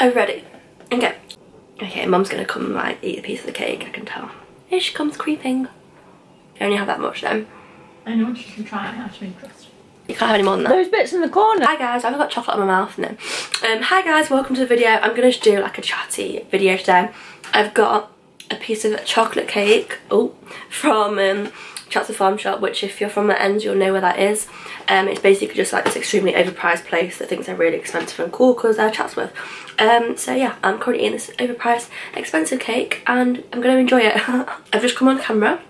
Are you ready? Okay. Okay, Mum's gonna come and like eat a piece of the cake, I can tell. Here she comes creeping. You only have that much then. I know, she can try, I have to interest. You can't have any more than that. Those bits in the corner. Hi guys, I've got chocolate in my mouth now. Hi guys, welcome to the video. I'm gonna do like a chatty video today. I've got a piece of chocolate cake, from Chats Farm Shop, which if you're from the ends you'll know where that is. It's basically just like this extremely overpriced place that thinks they're really expensive and cool because they're Chatsworth. So yeah, I'm currently eating this overpriced expensive cake and I'm going to enjoy it. I've just come on camera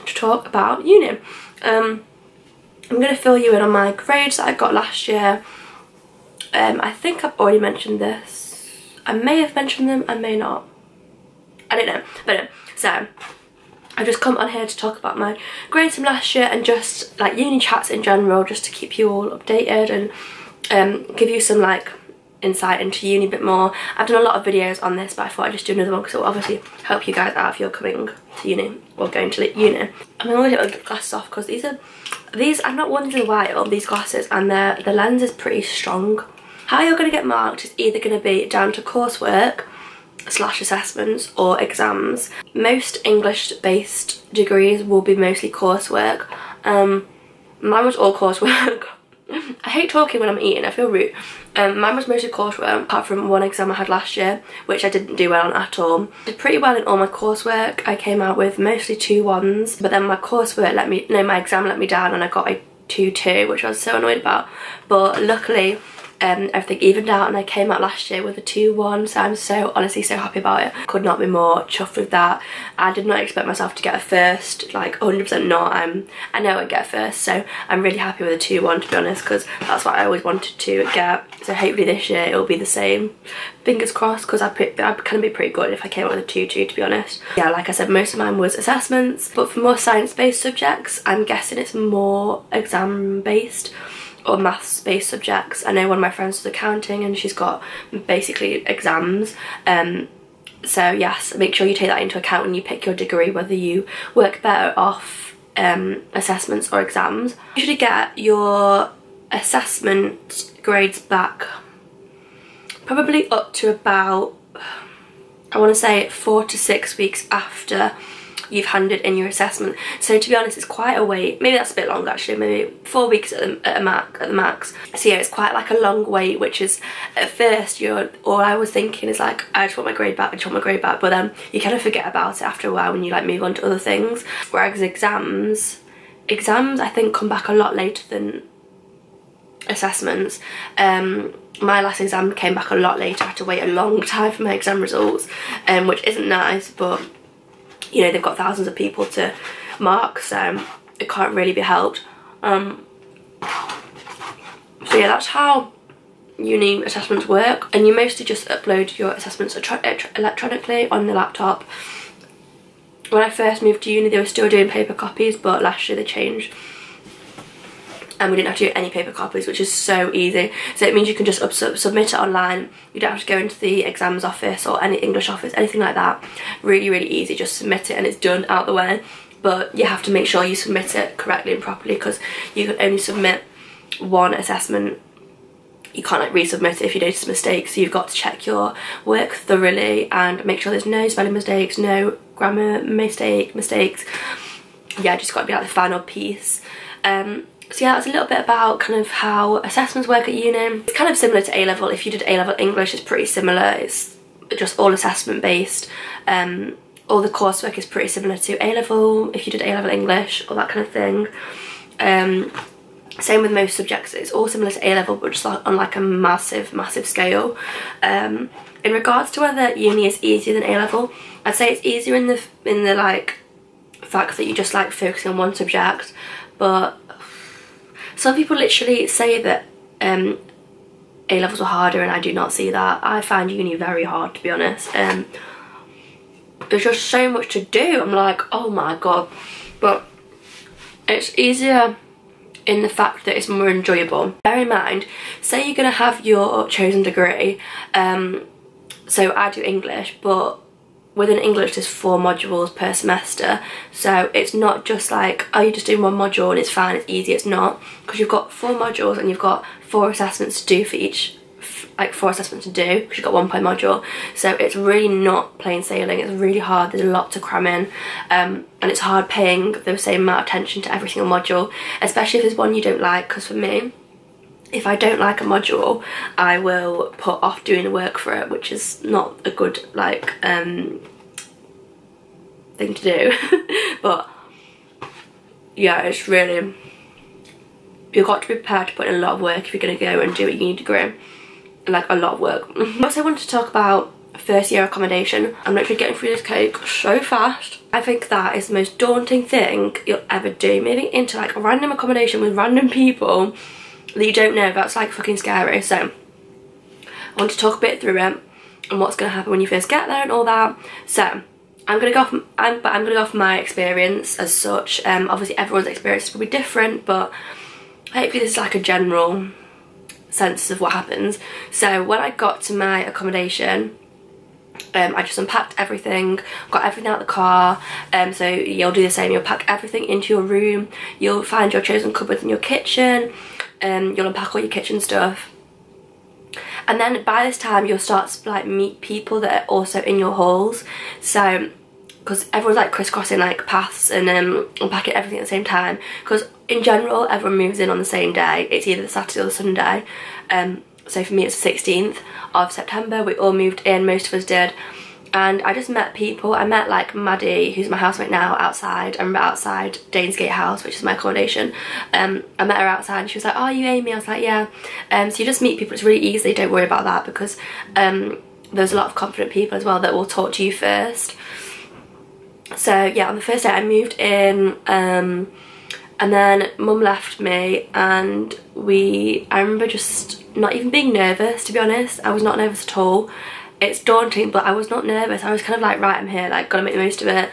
to talk about uni. I'm going to fill you in on my grades that I got last year. I think I've already mentioned this. I may have mentioned them, I may not. I don't know, but no. So I've just come on here to talk about my grades from last year and just like uni chats in general, just to keep you all updated and give you some like insight into uni a bit more. I've done a lot of videos on this, but I thought I'd just do another one because it will obviously help you guys out if you're coming to uni or going to uni. I'm going to get my glasses off because these I've not worn these in a while, these glasses, and the lens is pretty strong. How you're going to get marked is either going to be down to coursework / assessments or exams. Most English based degrees will be mostly coursework. Mine was all coursework. I hate talking when I'm eating, I feel rude. Mine was mostly coursework, apart from one exam I had last year, which I didn't do well on at all. I did pretty well in all my coursework. I came out with mostly 2-1s, but then my coursework my exam let me down and I got a 2-2, which I was so annoyed about. But luckily, everything evened out and I came out last year with a 2-1, so I'm so honestly so happy about it. Could not be more chuffed with that. I did not expect myself to get a first, like 100% not. I know I'd get a first, so I'm really happy with a 2-1 to be honest, because that's what I always wanted to get. So hopefully this year it'll be the same. Fingers crossed, because I'd kind of be pretty good if I came out with a 2-2 to be honest. Yeah, like I said, most of mine was assessments, but for more science-based subjects, I'm guessing it's more exam-based or maths-based subjects. I know one of my friends does accounting and she's got basically exams. So yes, make sure you take that into account when you pick your degree, whether you work better off assessments or exams. You should get your assessment grades back probably up to about, I want to say 4 to 6 weeks after you've handed in your assessment. So to be honest, it's quite a wait. Maybe that's a bit long actually, maybe 4 weeks at the max. So yeah, it's quite like a long wait, which is at first all I was thinking is like, I just want my grade back, but then you kind of forget about it after a while when you like move on to other things. Whereas exams I think come back a lot later than assessments. My last exam came back a lot later. I had to wait a long time for my exam results, which isn't nice, but you know, they've got thousands of people to mark, so it can't really be helped. So yeah, that's how uni assessments work, and you mostly just upload your assessments electronically on the laptop. When I first moved to uni they were still doing paper copies, but last year they changed and we didn't have to do any paper copies, which is so easy. So it means you can just submit it online. You don't have to go into the exams office or any English office, anything like that. Really, really easy. Just submit it and it's done, out the way. But you have to make sure you submit it correctly and properly, because you can only submit one assessment. You can't like resubmit it if you notice mistakes. So you've got to check your work thoroughly and make sure there's no spelling mistakes, no grammar mistakes. Yeah, just got to be like the final piece. So yeah, that's a little bit about kind of how assessments work at uni. It's kind of similar to A-level. If you did A-level English, it's pretty similar. It's just all assessment based. All the coursework is pretty similar to A-level, if you did A-level English, or that kind of thing. Same with most subjects. It's all similar to A-level, but just on like a massive scale. In regards to whether uni is easier than A-level, I'd say it's easier in the like fact that you just like focusing on one subject, but some people literally say that A-levels are harder, and I do not see that. I find uni very hard, to be honest. There's just so much to do. I'm like, oh my god. But it's easier in the fact that it's more enjoyable. Bear in mind, say you're going to have your chosen degree. So I do English, but within English there's 4 modules per semester, so it's not just like, oh, you're just doing one module and it's fine, it's easy. It's not, because you've got 4 modules and you've got 4 assessments to do for each like 4 assessments to do because you've got 1 per module, so it's really not plain sailing. It's really hard. There's a lot to cram in, and it's hard paying the same amount of attention to every single module, especially if there's one you don't like. Because for me, if I don't like a module, I will put off doing the work for it, which is not a good like thing to do. But yeah, it's really, you've got to be prepared to put in a lot of work if you're going to go and do a uni degree. Like a lot of work. I also wanted to talk about first year accommodation. I'm literally getting through this cake so fast. I think that is the most daunting thing you'll ever do. Moving into like a random accommodation with random people that you don't know, that's like fucking scary. So I want to talk a bit through it and what's going to happen when you first get there and all that. So I'm going to go off my experience as such. Obviously everyone's experience is probably different, but hopefully this is like a general sense of what happens. So when I got to my accommodation, I just unpacked everything, got everything out of the car. So you'll do the same. You'll pack everything into your room, you'll find your chosen cupboards in your kitchen, you'll unpack all your kitchen stuff, and then by this time you'll start to like meet people that are also in your halls. So because everyone's like crisscrossing like paths and unpacking everything at the same time, because in general everyone moves in on the same day. It's either the Saturday or the Sunday. So for me it's the 16th of September. We all moved in, most of us did, and I just met people. I met like Maddie, who's my housemate now, outside. I remember outside Danesgate House, which is my accommodation. I met her outside and she was like, "Oh, are you Amy?" I was like, "Yeah." So you just meet people. It's really easy, don't worry about that, because there's a lot of confident people as well that will talk to you first. So yeah, on the first day I moved in, and then Mum left me, and I remember just not even being nervous, to be honest. I was not nervous at all. It's daunting, but I was not nervous. I was kind of like, right, I'm here, like, gotta make the most of it.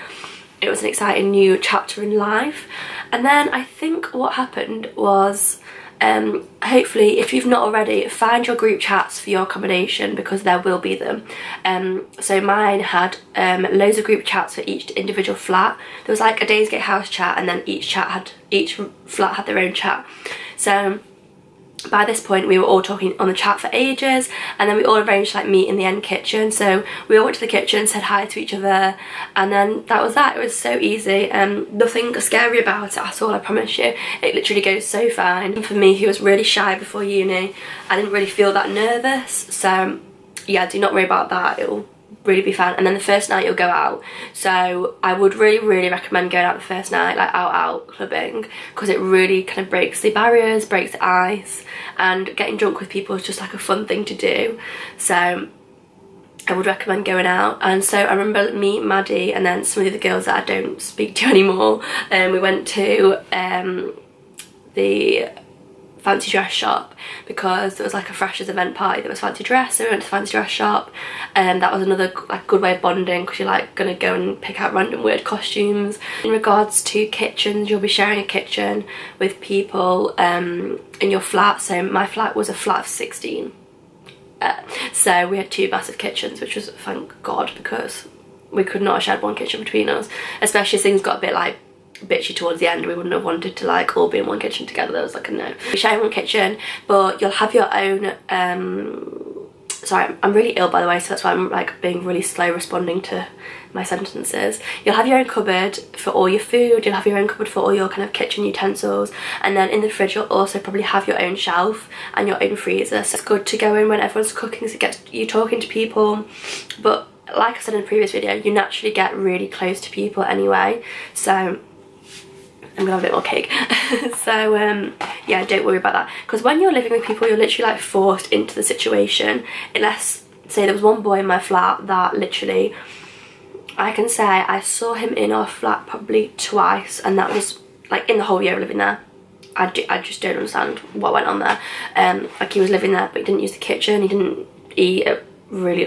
It was an exciting new chapter in life. And then I think what happened was, hopefully, if you've not already, find your group chats for your accommodation, because there will be them. So mine had loads of group chats for each individual flat. There was like a Danesgate House chat, and then each flat had their own chat. So by this point we were all talking on the chat for ages, and then we all arranged to like meet in the end kitchen. So we all went to the kitchen, said hi to each other, and then that was that. It was so easy, nothing scary about it at all, I promise you. It literally goes so fine. And for me, who was really shy before uni, I didn't really feel that nervous. So yeah, do not worry about that, it'll really be fun. And then the first night you'll go out, so I would really recommend going out the first night, like out clubbing, because it really kind of breaks the barriers, breaks the ice, and getting drunk with people is just like a fun thing to do. So I would recommend going out. And so I remember me, Maddie, and then some of the other girls that I don't speak to anymore, we went to the fancy dress shop, because there was like a freshers event party that was fancy dress, so we went to the fancy dress shop, and that was another like good way of bonding, because you're like gonna go and pick out random weird costumes. In regards to kitchens, you'll be sharing a kitchen with people in your flat. So my flat was a flat of 16, so we had 2 massive kitchens, which was, thank God, because we could not have shared one kitchen between us, especially as things got a bit like bitchy towards the end. We wouldn't have wanted to like all be in one kitchen together. There was like a no. We share one kitchen, but you'll have your own sorry, I'm really ill by the way, so that's why I'm like being really slow responding to my sentences. You'll have your own cupboard for all your food, you'll have your own cupboard for all your kind of kitchen utensils, and then in the fridge you'll also probably have your own shelf and your own freezer. So it's good to go in when everyone's cooking, so it gets you talking to people. But like I said in the previous video, you naturally get really close to people anyway, so I'm gonna have a bit more cake. So yeah, don't worry about that, because when you're living with people, you're literally like forced into the situation. Unless, say there was one boy in my flat that literally, I can say I saw him in our flat probably twice, and that was like in the whole year of living there. I just don't understand what went on there. Like he was living there, but he didn't use the kitchen, he didn't eat. A really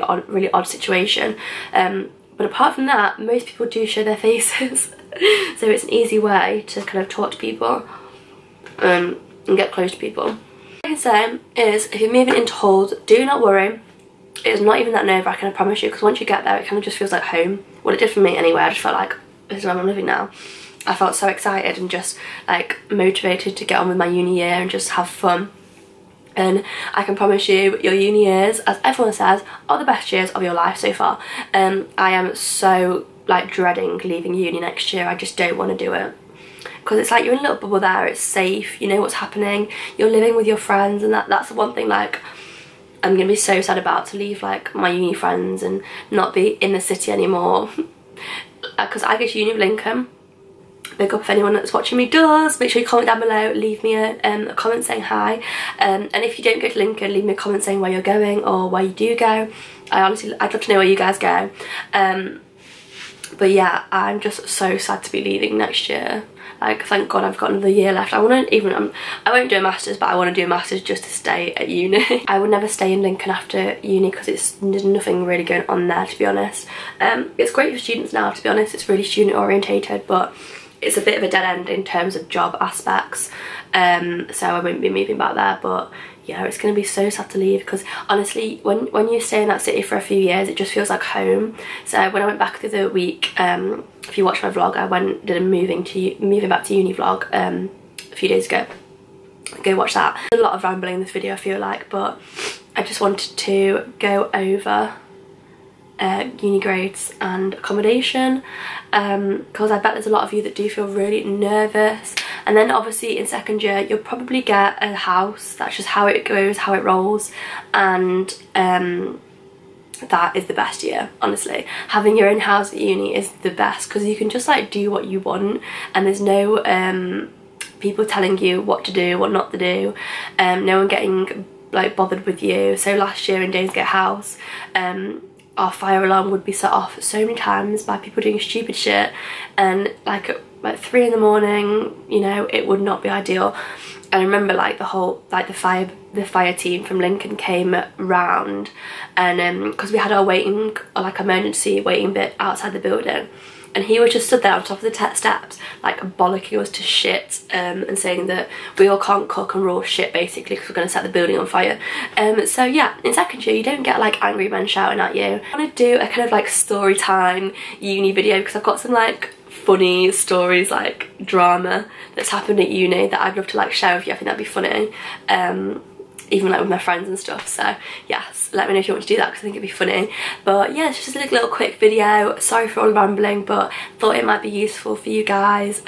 odd situation. But apart from that, most people do show their faces. So it's an easy way to kind of talk to people and get close to people. What I can say is, if you're moving into halls, do not worry. It's not even that nerve-wracking, I promise you, because once you get there, it kind of just feels like home. Well, it did for me anyway. I just felt like, this is where I'm living now. I felt so excited and just like motivated to get on with my uni year and just have fun. And I can promise you, your uni years, as everyone says, are the best years of your life so far. I am so like dreading leaving uni next year. I just don't want to do it. Because it's like you're in a little bubble there, it's safe, you know what's happening, you're living with your friends, and that's the one thing like I'm going to be so sad about, to leave like my uni friends and not be in the city anymore. Because I go to uni of Lincoln. Big up if anyone that's watching me does. Make sure you comment down below, leave me a comment saying hi, and if you don't go to Lincoln, leave me a comment saying where you're going or where you do go. I'd love to know where you guys go. But yeah, I'm just so sad to be leaving next year. Like, thank God I've got another year left. I won't do a master's, but I want to do a master's just to stay at uni. I would never stay in Lincoln after uni because there's nothing really going on there, to be honest. It's great for students now, to be honest. It's really student orientated, but it's a bit of a dead end in terms of job aspects. So I won't be moving back there, but yeah, it's going to be so sad to leave, because honestly, when you stay in that city for a few years, it just feels like home. So when I went back the other week, if you watch my vlog, I did a moving back to uni vlog a few days ago. Go watch that. There's a lot of rambling in this video, I feel like, but I just wanted to go over uni grades and accommodation, because I bet there's a lot of you that do feel really nervous. And then obviously in second year you'll probably get a house. That's just how it goes, how it rolls, and that is the best year, honestly. Having your own house at uni is the best, because you can just like do what you want, and there's no people telling you what to do, what not to do, no one getting like bothered with you. So last year in Days Get House, our fire alarm would be set off so many times by people doing stupid shit, and like at 3 in the morning, you know, it would not be ideal. I remember like the fire team from Lincoln came round, and because we had our emergency waiting bit outside the building, and he was just stood there on top of the steps like bollocking us to shit, and saying that we all can't cook and we're all shit basically because we're going to set the building on fire. So yeah, in second year you don't get like angry men shouting at you. I want to do a kind of like story time uni video, because I've got some like funny stories, like drama that's happened at uni that I'd love to like share with you. I think that'd be funny, even like with my friends and stuff. So yes, let me know if you want to do that, because I think it'd be funny. But yeah, it's just a little quick video. Sorry for all the rambling, but thought it might be useful for you guys.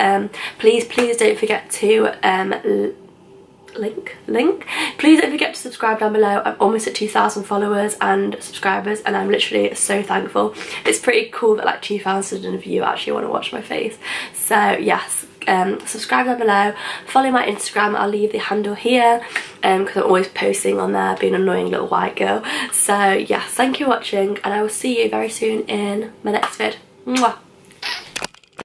Please don't forget to please don't forget to subscribe down below. I'm almost at 2,000 followers and subscribers, and I'm literally so thankful. It's pretty cool that like 2,000 of you actually want to watch my face. So yes, subscribe down below, follow my Instagram. I'll leave the handle here, because I'm always posting on there, being an annoying little white girl. So yes, thank you for watching, and I will see you very soon in my next vid. Mwah.